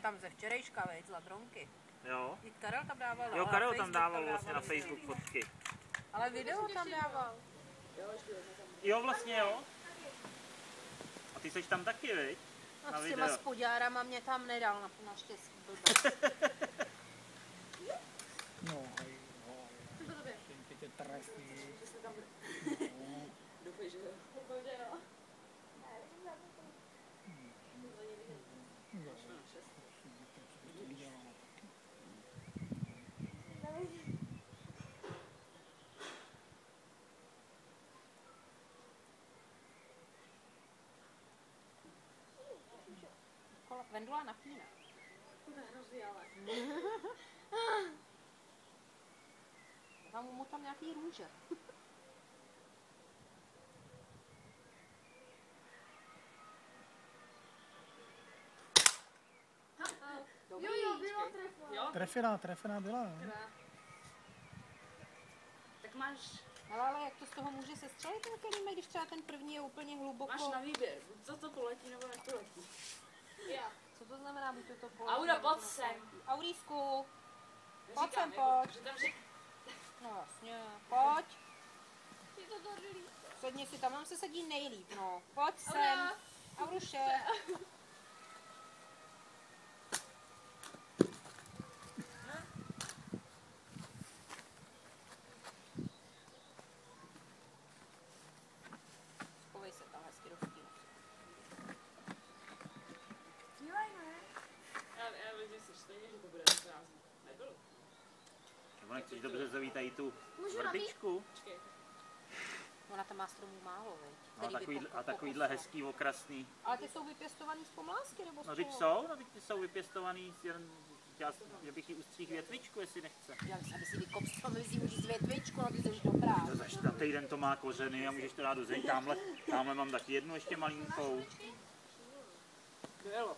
je tam ze včerejška, veď, z Ladronky. Jo. I Karel tam dával. Jo, Karel tam dával vlastně na Facebook fotky. Ale video tam dával. Jo, vlastně jo. A ty jsi tam taky, viď? A Na s video. těma spodárama mě tam nedal, naštěstí blbec. No, teď je trefí. Doufej, že jo. Vendula napíná. To je hrozný, ale. Tam mu tam nějaký růže. Dobrý. Jo, byla trefa. Jo? Trefená byla. Tak máš, Ale jak to z toho může sestřelit ten kelímek, když třeba ten první je úplně hluboko? máš na výběr, buď to poletí nebo nepoletí. Já. Co to znamená, buď to poletí? Aura, nebo pojď to sem. nepoletí? Aurísku, pojď Říkám, sem, pojď. Že tam řek... No jasně, pojď. Je to dobrý. Sedni si tam, nám se sedí nejlíp, no. Pojď sem. Aura. Auruše. Schovej se tam hezky do stínu. Dívej, ne? Já vidím si stejně, že to bude prázdný. Nebylo. Nebo nechceš dobře zavítají tu Můžu vrbičku? Počkej. Ona tam má stromů málo, veď? No, a takovýhle hezký, okrasný. Ale ty jsou vypěstovaný z pomlásky, nebo z No teď čeho? jsou, no teď ty jsou vypěstovaný, že bych jí ustřih větvičku, jestli nechce. Já myslím, aby si vykop stromy, můžeš z větvičku, no ty jsi dobrá. Na týden to má kořeny a můžeš to dát do země. Tamhle mám taky jednu ještě malinkou.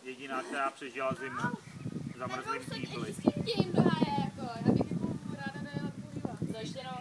Jediná, která přežila zimu. Zamrzlým kýbli. Tím do háje, jako, já bych jako ráda dojela používat. Co ještě no?